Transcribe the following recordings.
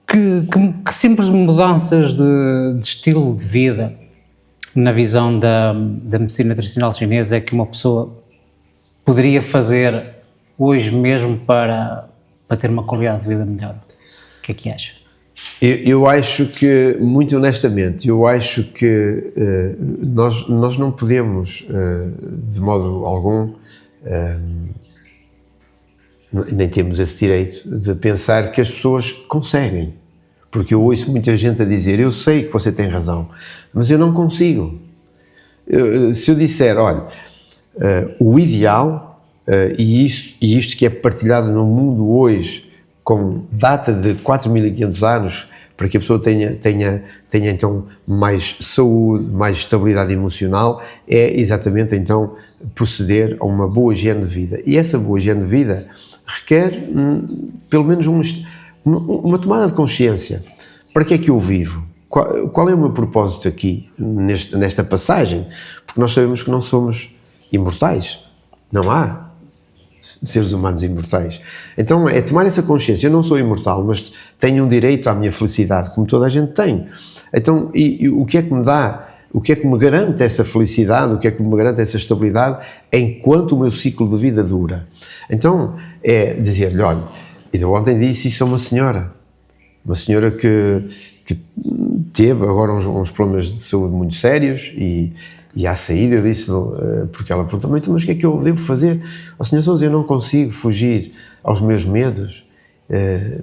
Que simples mudanças de estilo de vida, na visão da medicina tradicional chinesa, é que uma pessoa poderia fazer hoje mesmo para ter uma qualidade de vida melhor? O que é que acha? Eu acho que, muito honestamente, eu acho que nós não podemos, de modo algum, nem temos esse direito de pensar que as pessoas conseguem. Porque eu ouço muita gente a dizer, eu sei que você tem razão, mas eu não consigo. Se eu disser, olha, o ideal, e isto que é partilhado no mundo hoje, com data de 4.500 anos, para que a pessoa tenha então mais saúde, mais estabilidade emocional, é exatamente então proceder a uma boa higiene de vida. E essa boa higiene de vida requer pelo menos uma tomada de consciência. Para que é que eu vivo? Qual é o meu propósito aqui, nesta passagem? Porque nós sabemos que não somos imortais. Não há seres humanos imortais. Então é tomar essa consciência. Eu não sou imortal, mas tenho um direito à minha felicidade, como toda a gente tem. Então, e o que é que me dá, o que é que me garante essa felicidade, o que é que me garante essa estabilidade enquanto o meu ciclo de vida dura? Então é dizer-lhe, olha, ainda ontem disse isso a uma senhora que teve agora uns problemas de saúde muito sérios e à saída eu disse, porque ela perguntou-me, mas o que é que eu devo fazer? Senhor Sousa, eu não consigo fugir aos meus medos,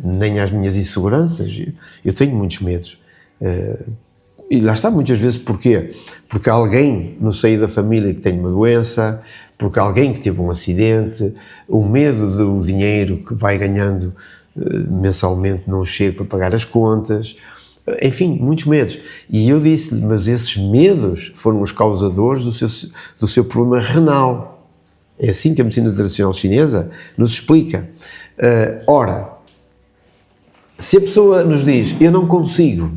nem às minhas inseguranças. Eu tenho muitos medos. E lá está, muitas vezes, porquê? Porque há alguém no seio da família que tem uma doença, porque há alguém que teve um acidente, o medo do dinheiro que vai ganhando mensalmente não chega para pagar as contas, enfim, muitos medos. E eu disse-lhe, mas esses medos foram os causadores do seu problema renal. É assim que a medicina tradicional chinesa nos explica. Ora, se a pessoa nos diz, eu não consigo,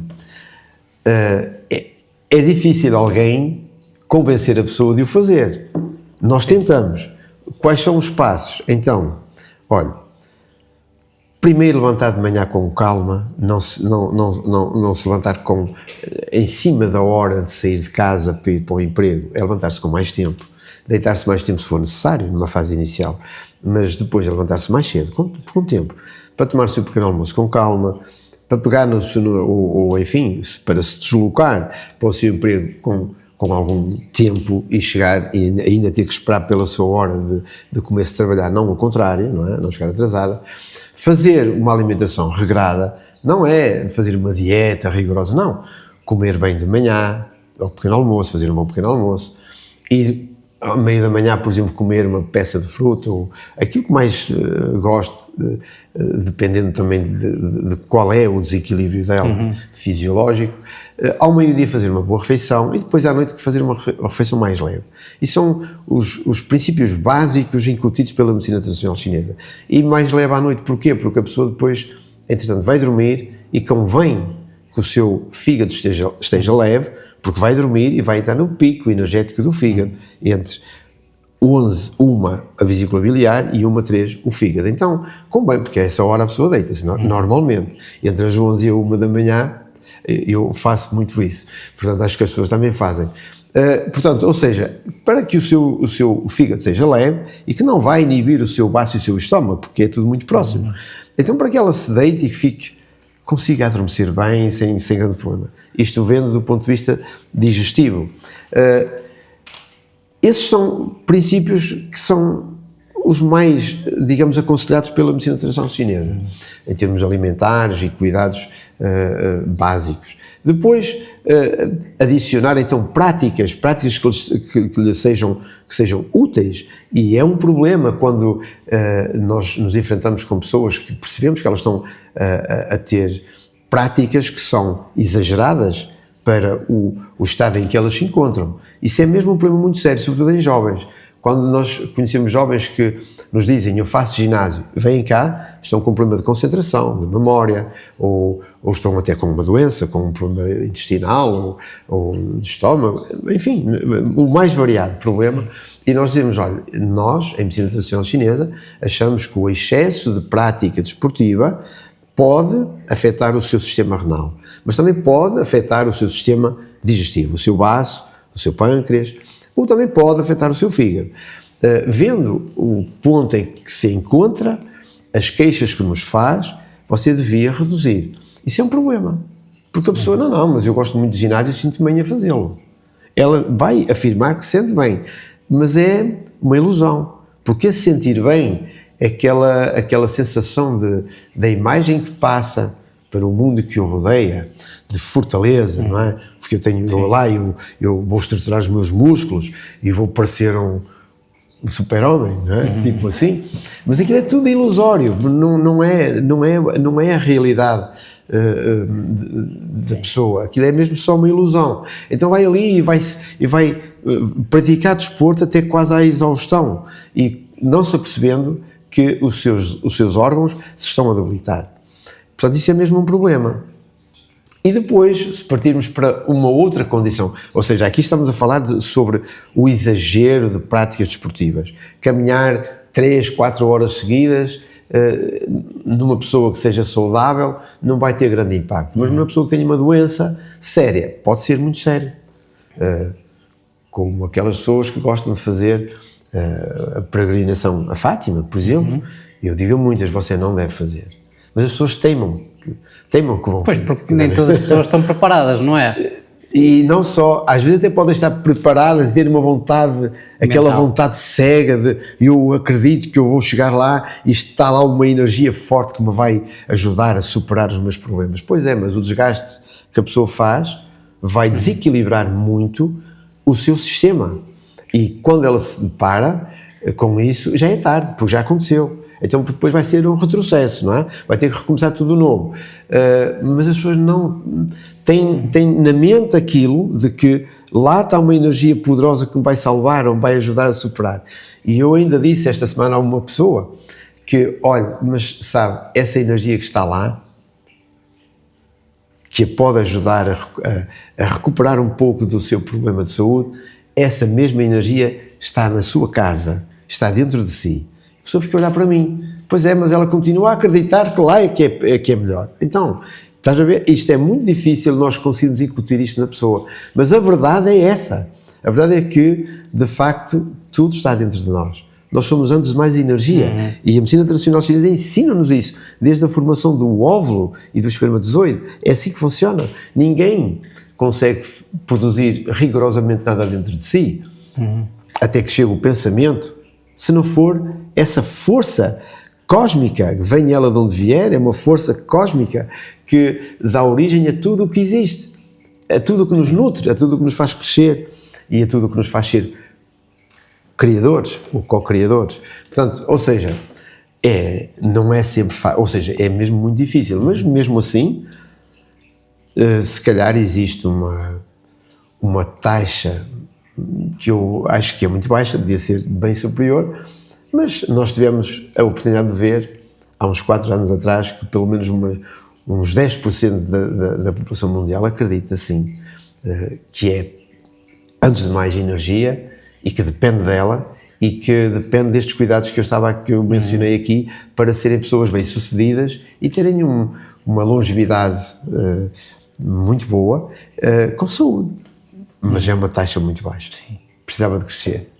é difícil alguém convencer a pessoa de o fazer. Nós tentamos. Quais são os passos? Então, olha, primeiro levantar de manhã com calma, não se levantar em cima da hora de sair de casa para ir para o emprego, é levantar-se com mais tempo, deitar-se mais tempo se for necessário, numa fase inicial, mas depois é levantar-se mais cedo, com tempo, para tomar o seu pequeno almoço com calma, para pegar enfim, para se deslocar para o seu emprego com algum tempo e chegar e ainda ter que esperar pela sua hora de começar a trabalhar, não o contrário, não é? Não chegar atrasada. Fazer uma alimentação regrada não é fazer uma dieta rigorosa, não. Comer bem de manhã, ao pequeno almoço, fazer um bom pequeno almoço, ir ao meio da manhã, por exemplo, comer uma peça de fruta, ou aquilo que mais goste, dependendo também de qual é o desequilíbrio dela, fisiológico. Ao meio-dia fazer uma boa refeição e depois à noite fazer uma refeição mais leve. E são os princípios básicos incutidos pela medicina tradicional chinesa. E mais leve à noite, porquê? Porque a pessoa depois, entretanto, vai dormir e convém que o seu fígado esteja leve, porque vai dormir e vai entrar no pico energético do fígado, entre 11, a vesícula biliar e 3, o fígado. Então, convém, porque a essa hora a pessoa deita-se, normalmente. Entre as 11 e a 1 da manhã, eu faço muito isso. Portanto, acho que as pessoas também fazem. Portanto, ou seja, para que o seu fígado seja leve e que não vai inibir o seu baço e o seu estômago, porque é tudo muito próximo. Então, para que ela se deite e que consiga adormecer bem, sem grande problema. Isto vendo do ponto de vista digestivo. Esses são princípios que são os mais, digamos, aconselhados pela medicina tradicional chinesa, em termos alimentares e cuidados básicos. Depois, adicionar então práticas que lhe sejam úteis, e é um problema quando nós nos enfrentamos com pessoas que percebemos que elas estão a ter práticas que são exageradas para o estado em que elas se encontram. Isso é mesmo um problema muito sério, sobretudo em jovens. Quando nós conhecemos jovens que nos dizem, eu faço ginásio, vêm cá, estão com um problema de concentração, de memória, ou estão até com uma doença, com um problema intestinal, ou de estômago, enfim, o mais variado problema, e nós dizemos, olha, nós, em medicina tradicional chinesa, achamos que o excesso de prática desportiva pode afetar o seu sistema renal, mas também pode afetar o seu sistema digestivo, o seu baço, o seu pâncreas, ou também pode afetar o seu fígado. Vendo o ponto em que se encontra, as queixas que nos faz, você devia reduzir. Isso é um problema, porque a pessoa, não, mas eu gosto muito de ginásio e sinto-me bem a fazê-lo. Ela vai afirmar que se sente bem, mas é uma ilusão, porque se sentir bem é aquela sensação da imagem que passa para o mundo que o rodeia, de fortaleza, não é? Porque eu vou estruturar os meus músculos e vou parecer um super-homem, não é? Tipo assim. Mas aquilo é tudo ilusório, não é a realidade da pessoa, aquilo é mesmo só uma ilusão. Então vai ali e vai praticar desporto até quase à exaustão e não se apercebendo que os seus órgãos se estão a debilitar. Portanto, isso é mesmo um problema. E depois, se partirmos para uma outra condição, ou seja, aqui estamos a falar sobre o exagero de práticas desportivas. Caminhar 3, 4 horas seguidas, numa pessoa que seja saudável, não vai ter grande impacto. Mas numa pessoa que tenha uma doença séria, pode ser muito sério. Como aquelas pessoas que gostam de fazer a peregrinação a Fátima, por exemplo. Eu digo a muitas, você não deve fazer. Mas as pessoas teimam que vão Pois, fazer. porque nem todas as pessoas estão preparadas, não é? E não só, às vezes até podem estar preparadas e ter uma vontade, aquela vontade cega de eu acredito que eu vou chegar lá e está lá uma energia forte que me vai ajudar a superar os meus problemas. Pois é, mas o desgaste que a pessoa faz vai desequilibrar muito o seu sistema. E quando ela se depara com isso, já é tarde, porque já aconteceu. Então depois vai ser um retrocesso, não é? Vai ter que recomeçar tudo de novo. Mas as pessoas não têm na mente aquilo de que lá está uma energia poderosa que me vai salvar ou me vai ajudar a superar. E eu ainda disse esta semana a uma pessoa que, olha, mas sabe, essa energia que está lá, que a pode ajudar a recuperar um pouco do seu problema de saúde, essa mesma energia está na sua casa, está dentro de si. A pessoa fica a olhar para mim, pois é, mas ela continua a acreditar que lá é que é melhor. Então, estás a ver, isto é muito difícil nós conseguirmos incutir isto na pessoa, mas a verdade é essa, a verdade é que, de facto, tudo está dentro de nós. Nós somos, antes de mais, energia, e a medicina tradicional chinesa ensina-nos isso, desde a formação do óvulo e do espermatozoide, é assim que funciona. Ninguém consegue produzir rigorosamente nada dentro de si, até que chega o pensamento, se não for essa força cósmica, venha ela de onde vier, é uma força cósmica que dá origem a tudo o que existe, a tudo o que nos nutre, a tudo o que nos faz crescer e a tudo o que nos faz ser criadores ou co-criadores. Portanto, ou seja, não é sempre fácil, ou seja, é mesmo muito difícil, mas mesmo assim, se calhar existe uma taxa que eu acho que é muito baixa, devia ser bem superior, mas nós tivemos a oportunidade de ver, há uns 4 anos atrás, que pelo menos uns 10% da população mundial acredita, sim, que é, antes de mais, energia e que depende dela e que depende destes cuidados que eu mencionei aqui para serem pessoas bem-sucedidas e terem uma longevidade muito boa, com saúde. Mas é uma taxa muito baixa. Sim. Precisava de crescer.